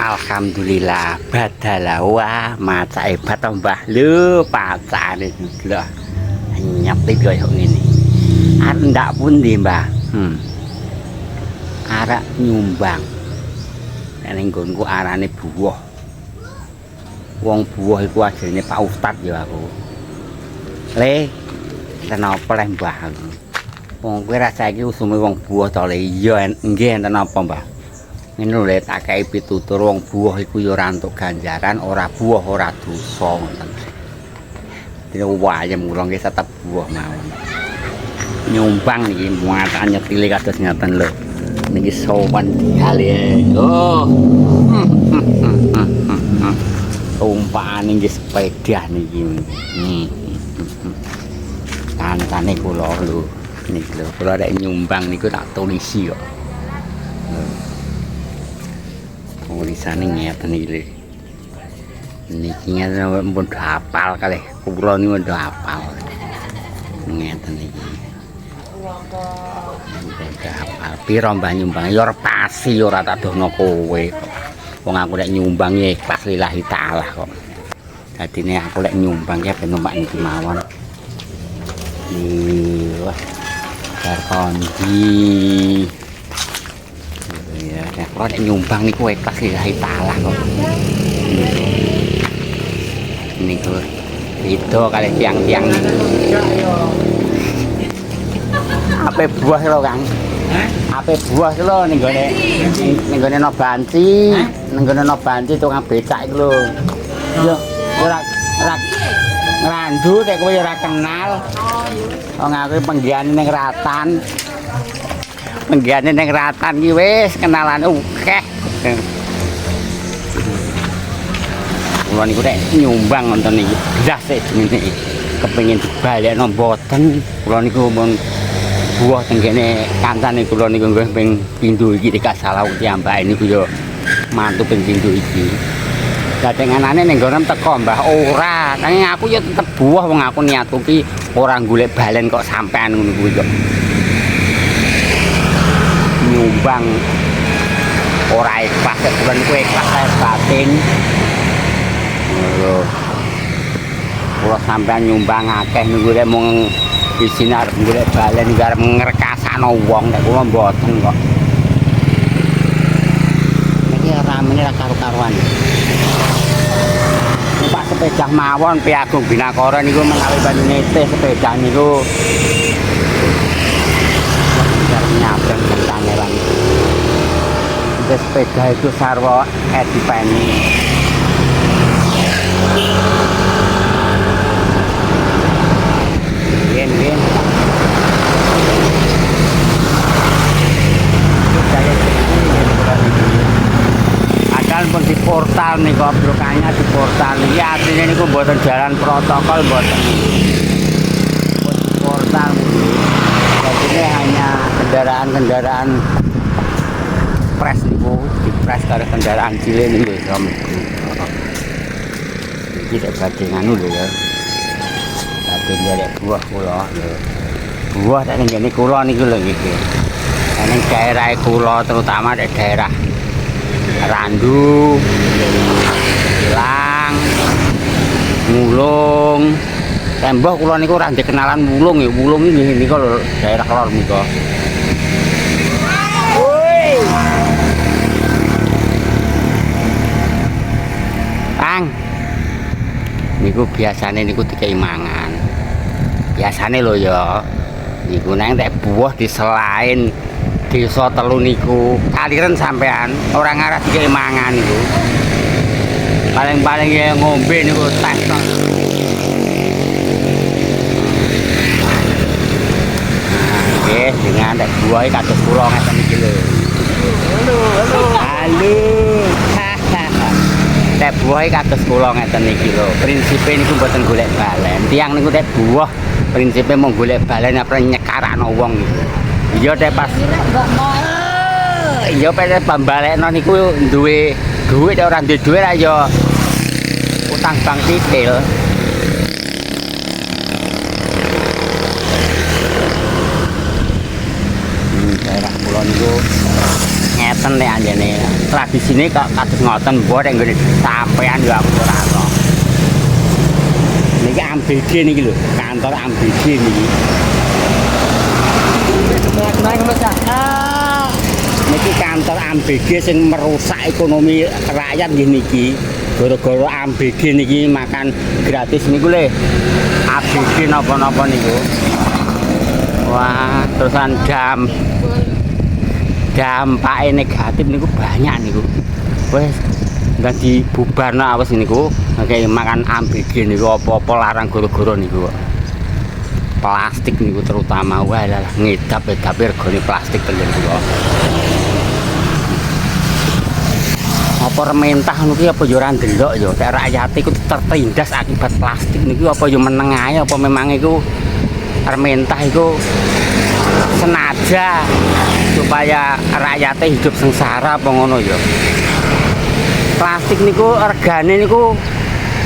Alhamdulillah badala wah maca hebat to Mbah. Lho pacane lho. Nyepi koyo ngene. Arep ndak pundi Mbah? Arek nyumbang. Nek nggonku arane buwoh. Wong buwoh iku ajene Pak Ustad ya aku. Le kenapa le Mbah? Wong kowe ra saiki usume wong buwoh to le iya nggih enten apa Mbah? Ngene lho tak kei pitutur wong buwoh iku ya ora entuk ganjaran, ora buwoh ora dosa ngoten. Dene wayem kula nggih tetep buwoh mawon. Nyumbang niki muatan nyetile kados ngaten lho. Niki sowan diale. Oh. Tumpakane nggih sepeda niki. Kancane kula lho. Niki lho kula nek nyumbang niku tak tulisi kok. Tulisane ngeten iki lho. Niki ngeten pun hafal kalih kula niku pun hafal. Ngeten iki. Hafal pira mbah nyumbang ya pasti ora tak dono kowe. Wong aku nek nyumbang ya ikhlas lillahi taala kok. Dadine aku lek nyumbang ya ben numpak niki mawon. Wah. Karkondi. Ya, nek nyumbang niku ikhlas lillahi taala kok. Niku itu kali tiang-tiang niku. Ape buah lho Kang? Ape buah lho ning gone Nobanti, ning gone Nobanti tukang becak iku lho. Yo ora ngrandu nek kowe ora kenal. Wong aku penggiyane ning Ratan. Penggiyane ning Ratan iki wis kenalan akeh. Kula niku nek nyumbang wonten iki blas ngene kepengin dibalekno mboten. Kula niku mun buah tenggene kancane kula niku nggih ping pindho iki nek salah piyambake niku ya mantu ping pindho iki. Dadenganane ning nggonem teko Mbah ora, nanging aku ya tetep buah wong aku niatku ki ora golek balen kok sampean ngono kuwi kok. Nyumbang ora ikhlas kula niku ikhlas lahir batin. Lho. Kula sampean nyumbang akeh niku lek mung isine arep golek balen iki arep ngrekasano wong nek kula mboten kok. Niki ramene ra karo-karuan. Numpak sepeda mawon Piagung Binakara niku menawi panjenengan nitih sepeda niku nyabrang kangelan. Sepeda itu sarwa edipeni. Yen. Adal pun di portal nih kok blokanya di portal. Ya artinya niku mboten jalan protokol mboten. Di portal. Jadi hanya kendaraan-kendaraan pres niku, di pres karo kendaraan cilik niku lho. Iki tak badhe nganu lho ya. Badhe nderek buah kula lho. Buah tak ngene kula niku lho iki. Ning daerah kula terutama di daerah Randu, Lang, Mulung. Tembok kula niku ora ndek kenalan Mulung ya. Mulung iki niku lho daerah lor nika. Kang. Niku biasane niku dikei mangan. Biasane lho ya. Niku nang tek buah diselain desa telu niku kaliren sampean ora ngarah dikei mangan niku. Paling-paling ya ngombe niku teh tok. Nggih, dengan tek buah kados kula ngeten iki lho. Halo. Tek buah kados kula ngeten iki lho. Prinsipe niku mboten golek balen. Tiyang niku tek buah prinsipe mung golek balen apa nyekarakno wong niku. Iya tek pas. Iya pas pambalekno niku duwe duit ora duwe duit ra ya utang bank titil. Daerah kula niku ngeten nek anjene. Tradisine kok kados ngoten mbok nek nggone sampean yo aku ora tau. Niki AMBG niki lho, kantor AMBG niki. Niki kantor AMBG sing merusak ekonomi rakyat nggih niki. Gara-gara AMBG niki makan gratis niku le. ABG napa-napa niku. Wah, terusan dampake negatif niku banyak niku. Wes dadi bubarno awes niku kayak makan AMBG niku apa-apa larang gara-gara niku. Plastik niku terutama wah lah ngedap-edap regane plastik ten niku. Apa rementah niku apa yo ora ndelok yo nek rakyat iku tertindas akibat plastik niku apa yo meneng ae apa memang iku rementah iku senaja supaya rakyatnya hidup sengsara apa ngono ya. Plastik niku regane niku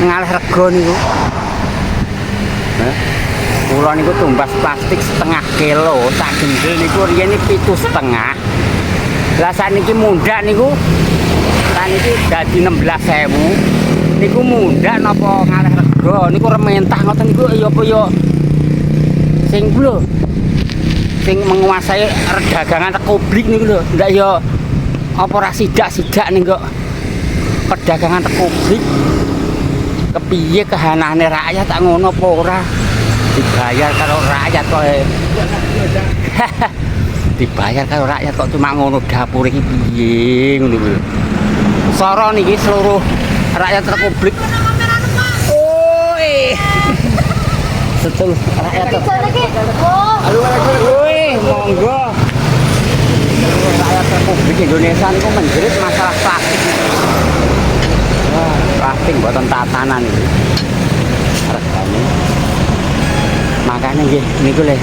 ngalih rega niku. Kula niku tumbas plastik setengah kilo, sak gendel niku riyen 7,5. Lah saniki mundak niku saniki dadi 16.000. Niku mundak napa ngalih rega niku rementah ngoten niku ya apa ya sing lho sing menguasai perdagangan republik niku lho ndak ya apa ora sidak-sidak ning kok perdagangan republik kepiye kehanane rakyat tak ngono apa ora dibayar karo rakyat kok dibayar karo rakyat kok cuma ngono dapur iki piye ngono lho soro niki seluruh rakyat republik setul rakyat monggo rakyat Republik Indonesia niku menjerit masalah plastik. Wah, plastik mboten tatanan iki. Regane. Makane nggih niku le.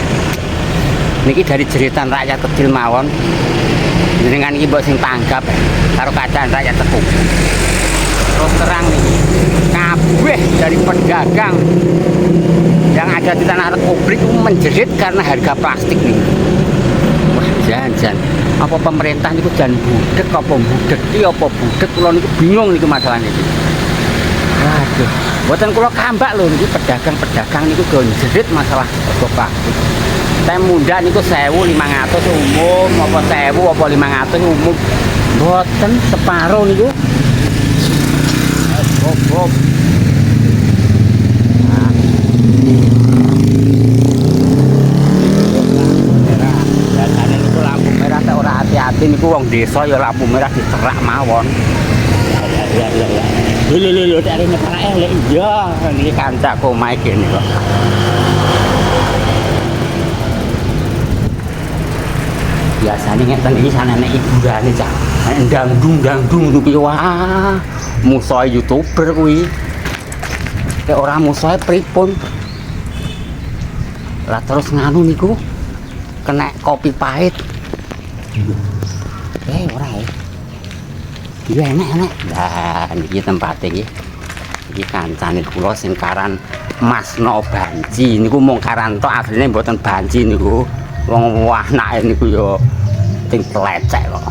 Niki dari jeritan rakyat kecil mawon. Jenengan iki mbok sing tanggap karo keadaan rakyat Republik. Terus terang nih, kabeh dari pedagang yang ada di tanah Republik menjerit karena harga plastik nih. Wah, jangan. Apa pemerintah niku jan budek apa budeki apa budek kula niku bingung niku masalahnya iki. Waduh, mboten kula kambak lho niki pedagang-pedagang niku do jerit masalah harga plastik. Saya muda niku 1.500 umum apa 1.000 apa 500 umum. Mboten separo niku. Goblok. Hati-hati niku wong desa ya lampu merah diterak mawon. Lho cari nyetrake lek iya niki kancaku omahe kene kok. Biasane ngeten iki sanene hiburane cah. Dangdung kuwi wah. Musuh YouTuber kuwi. Nek ora musuhe pripun? Lah terus nganu niku kena kopi pahit. Ora ya. Iya enak. Lah niki tempate iki. Iki kancane kula sing karan Masno Banci niku mung karan tok asline mboten banci niku. Wong anake niku ya ting plecek kok.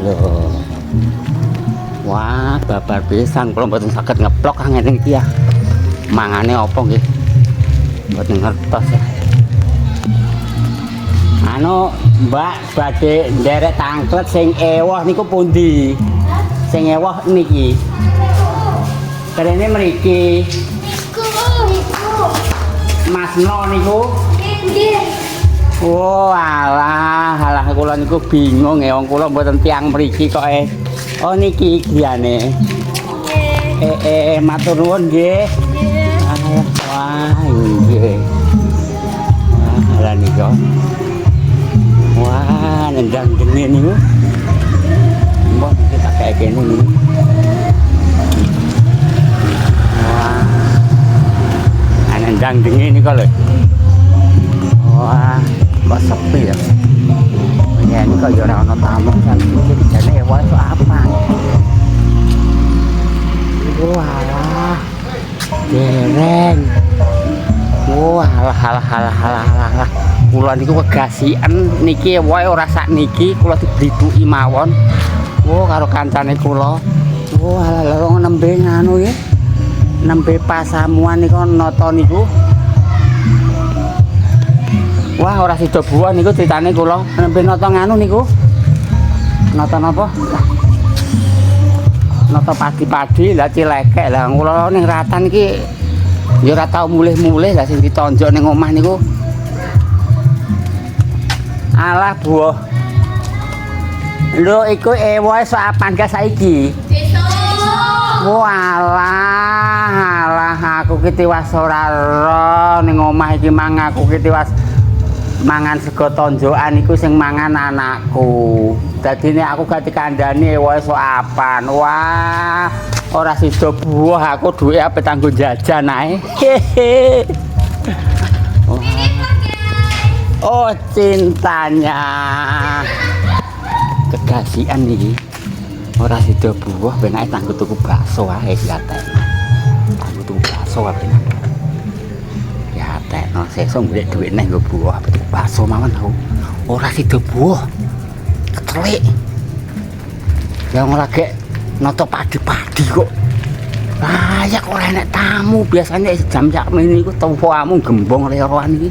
Lho. Wah, babar pisan kula mboten saged ngeplok ngene iki ya. Mangane apa nggih? Mboten ngertos ya. Anu, Mbak badhe nderek tangklet sing ewoh niku pundi? Sing ewoh niki. Karene mriki. Masno niku. Nggih. Oh, alah kula niku bingung ya wong kula mboten tiyang mriki kok Oh niki griyane. Nggih. Matur nuwun nggih. Nggih. Wah, nggih. Lah niku. Wah, nendang gene niku. Mbok kita kayak gini nih. Wah. Nendang gene niku lho. Wah, mbok sepi ya. Ya ini kok ora ana tamu kan iki jane wae kok apa. Wah. Dereng. Wah, halah. kula niku wegasian niki wae ora sak niki kula diblituki mawon. Karo kancane kula. Alah nembe nganu ya. Nembe pasamuan niku nata niku. Wah ora sida buah niku critane kula. Nembe nata nganu niku. Nata napa? Nata padi-padi lah cilekek lah kula ning Ratan iki ya ora tau mulih-mulih lah sing ditonjok ning omah niku. Alah buah. Lho iku ewoe sok apan ka saiki? Walah aku ki tiwas ora ro ning omah iki aku ki tiwas mangan sego tonjokan iku sing mangan anakku. Dadine aku ganti kandhane wae sok apan. Wah, ora sida buah aku duwe ape kanggo jajan ae. Oh, cintanya. Kegasian iki. Ora sida buah penake kanggo tuku bakso ae siate. Kanggo tuku bakso ae. No, sesuk golek dhuwit neh nggo buah tuku bakso mawon aku. Ora sida buah. Ketelik. Ya ora gek nata padi-padi kok. Ah, ya kok ora enek tamu. Biasanya jam sak mene iku tuwamu gembong leroan iki.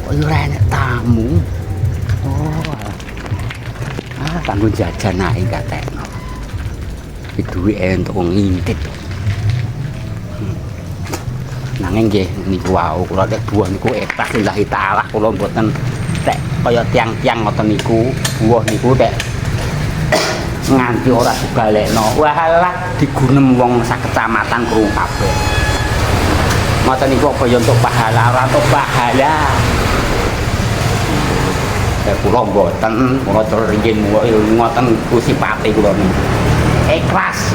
Kok ora enek tamu. Oh. Ah, kanggo jajan ae katekno. Iki dhuwit entuk ngintip. Nanging nggih niku wau kula nek buah niku ikhlas lillahi taala kula mboten tek kaya tiang-tiang ngoten niku buah niku tek nganti ora dibalekno walah digunem wong sak kecamatan krungu kabeh ngoten niku apa ya untuk pahala ora untuk pahala kula mboten kula ringin ngoten sipate kula niku ikhlas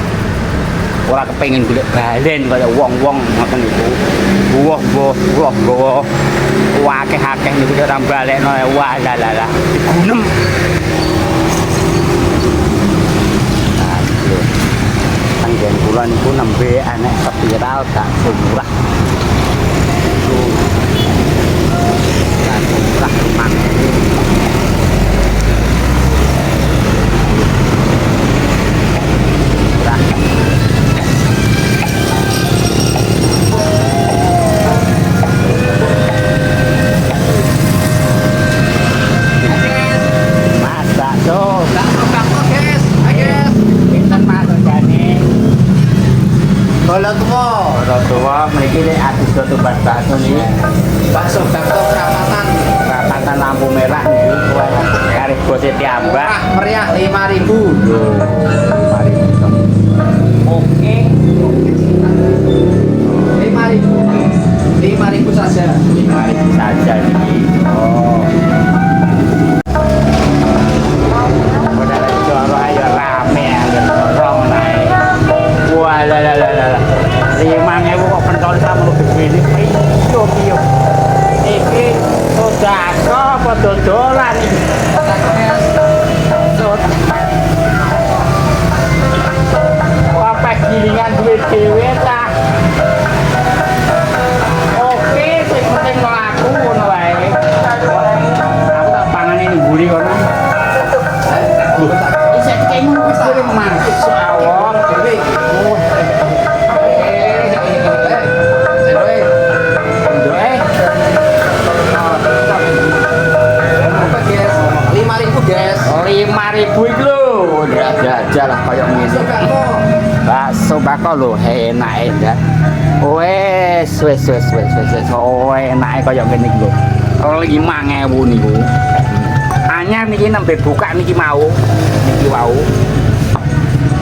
ora kepengin golek balen kaya wong-wong ngoten niku. Buah akeh-akeh niku ora balekno wah la digunem. Panggen kula niku nembe anek spiral gak murah. Gak murah man. Tua mriki nek adus tumbas bakso niki. Bakso perapatan lampu merah niki kare bose tiambak. Meriah 5.000. Lho, 5.000. Oke. 5.000 saja. 5.000 saja niki. Oh. Modal joro ayo rame rong nae. Wah la. 5.000 kok pentol sampe begini piyo iki sodako apa dodolan iki apa gilingan duit dhewe ta oke sing penting mlaku ngono wae aku tak pangane ning mburi kono isih kene wis masuk sawah dhewe Rp5.000 iki lho, jajal lah kaya ngene. Bakso bako lho, enake ndak. Wes. Oh, enake kaya ngene iki lho. 5.000 niku. Anyar niki nembe buka niki mau. Niki wau.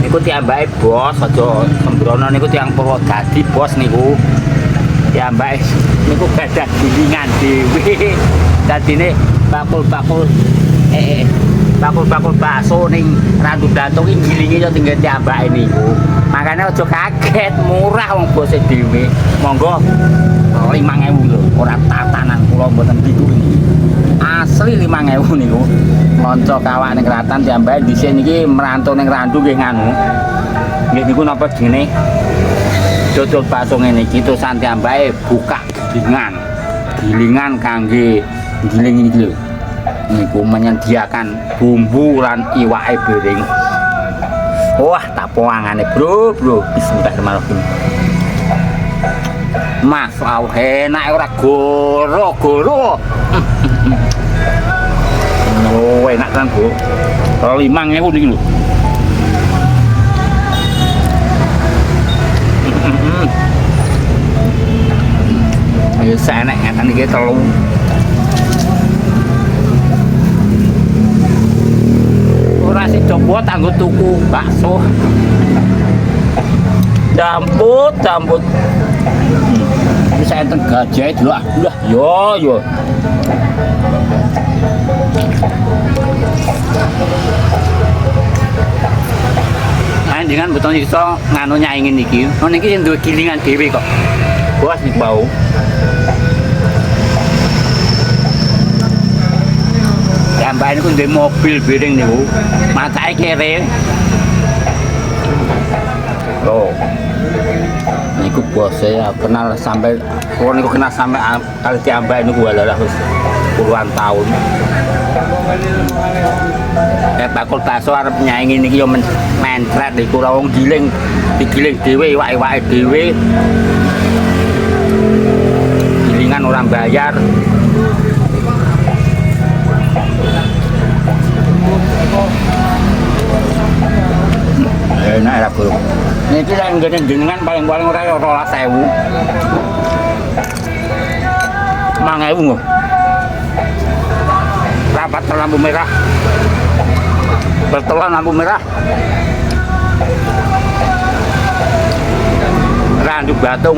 Niku tiambake bos aja sembrono niku tiang Purwodadi bos niku. Tiambake niku gadah gilingan dhewe. Dadine bakul-bakul bakul-bakul bakso ning Randu Blantung iki gilinge yo tinggal tiambake niku. Makane aja kaget, murah wong bose dhewe. Monggo 5.000 lho, ora tatanan kula mboten pitu niki. Asli 5.000 niku. Kanca kawak ning Ratan tiambake dhisik niki merantau ning Randu nggih nganu. Nggih niku napa jenenge? Dodol bakso ngene iki terusan tiambake buka gilingan. Gilingan kangge giling ini lho. Niku menyediakan bumbu lan iwake bering. Wah, tak poangane, Bro. Bismillahirrahmanirrahim. Mas, enak ora goro-goro. Oh, enak kan, Bu. Kalau 5.000 niki lho. Ayo enak ngeten iki telu. Ora sida buat anggo tuku bakso. Jambut. Bisa enten gajah dulu ah. Udah, yo. Dengan beton iso nganu nyaingin niki. Oh niki sing duwe gilingan dhewe kok. Bos nik bau. Tambah niku duwe mobil bering niku. Matake kere. Oh. Niku bose ya kenal sampai kalau niku kenal sampai kali diambak niku adalah puluhan tahun. Bakul bakso arep nyaingi niki yo mencret niku ora wong giling digiling dhewe iwak-iwake dhewe. Gilingan orang bayar. Enak ya, Bro. Niki yang ngene jenengan paling-paling ora 12.000. 5.000 lho. Rapat lampu merah. Bertelan lampu merah. Randuk Batung.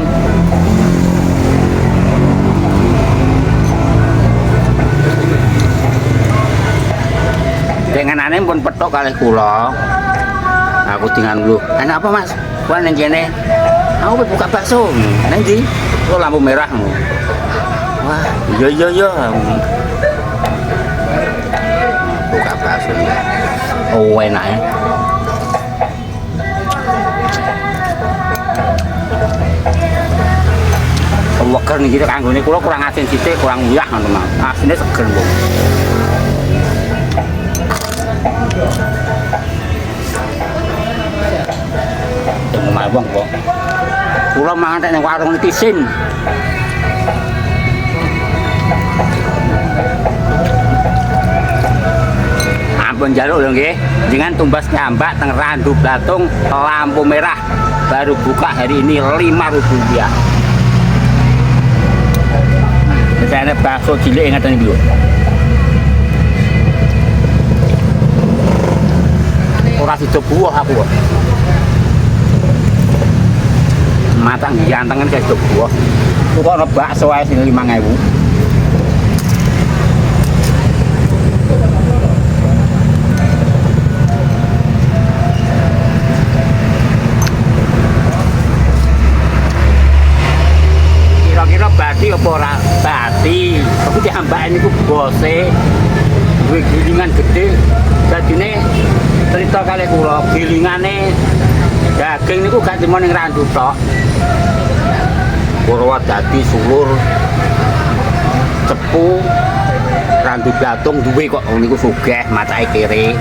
Denganane pun petok kalih kula. Aku tinggal dulu. Enak apa Mas? Kuwi nang kene. Aku buka bakso. Nang ndi? Oh lampu merah. Wah, iya. Buka bakso. Oh enak ya. Weker niki kanggone kula kurang asin sithik, kurang uyah ngono Mas. Asine seger, Bu. Tengok bang, kok. Kula mangan nek warung niki sin. Ampun njaluk lho nggih. Dengan tumbas nyambak teng Randu Blatung lampu merah. Baru buka hari ini Rp5.000. Biasane bakso cilik ngaten iki lho. Ora sida buah aku kok. Matang jantangan kayak sida buah. Kok ana bakso ae sing 5.000. Kira-kira bati apa ora bati? Aku diambake niku bose. Duwe gilingan gede. Dadine cerita kali kula gilingane daging niku gak cuma ning Randu tok. Purwodadi, Sulur, Cepu, Randu Blatung duwe kok niku sugih matake kere.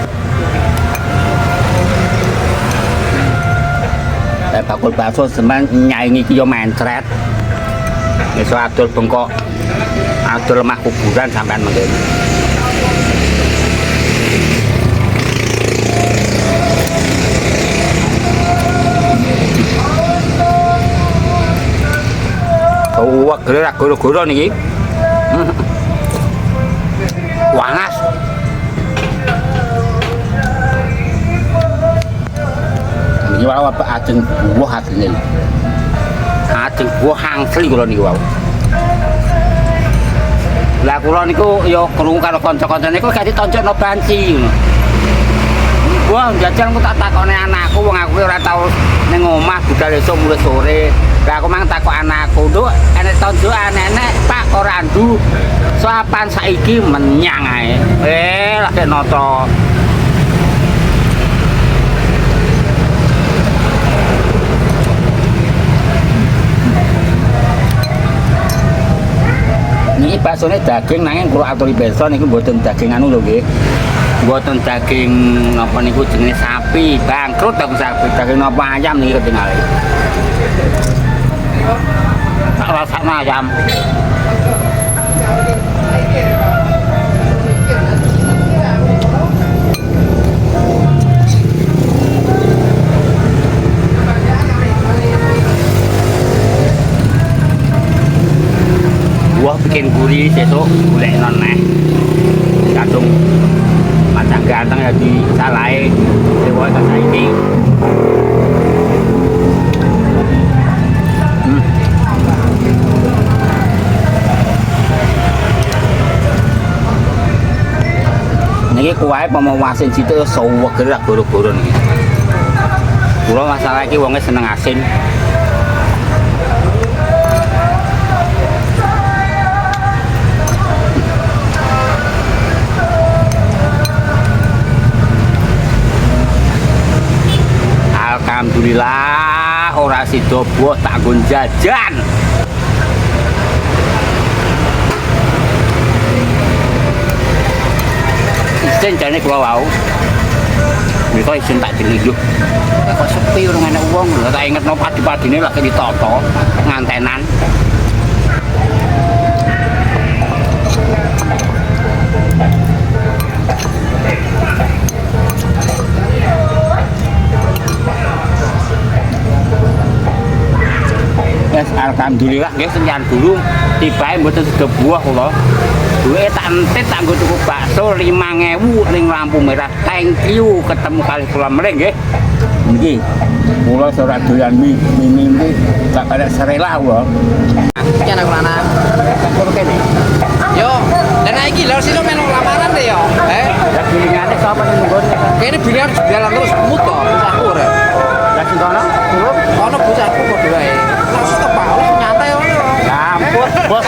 Bakul bakso semen nyaingi iki yo mencret. Iso adol bengkok, adol lemah kuburan sampean mengkene. Wah, gerak goro-goro niki. Wanas. Niki wae apa ajeng buah asline. Ajeng buah hangsli kula niku wae. Lah kula niku ya krungu karo kanca-kancane niku gak ditoncokno banci ngono. Wah, jajal ku tak takone anakku wong aku ora tau ning omah budal esuk mulai sore. Lah aku mang takok anakku, "Nduk, enek tonjokan enek, Pak, ora ndu. Soapan saiki menyang ae." Lagi noto. Ini bakso ini daging nanging kula aturi beso niku mboten daging anu lho nggih. Mboten daging napa niku jenenge sapi, bangkrut aku sapi daging napa ayam niki ketinggalan. Tak rasane ayam. Buah bikin gurih sesuk golek noneh. Kadung macam ganteng ya di salai dewa ta saiki. Niki kuwae pemawasin situ saweg gerak goro-goro niki. Kula masalah iki wonge seneng asin. Alhamdulillah ora sida buah tak nggon jajan. Isin jane kula wau. Mika isin tak diluyuh. Kok sepi ora enak wong lho, tak ingetno padi-padine lagi ditata ngantenan. Alhamdulillah nggih senjan guru tibae mboten sida buah kula. Duwe tak entit tak nggo tuku bakso 5.000 ning lampu merah. Thank you ketemu kali kula mrih nggih. Niki kula ora doyan mie tak ada serela kula. Iki anak lanang. Kok kene? Yo, dan iki lho sing melu lamaran deh yo. Ya bilingane sapa sing nggon? Kene biliar jalan terus muto bosahku ora. Ya sing kono turun. Ono bosahku padha wae. Langsung tepak oleh nyantai ngono. Ya ampun, bos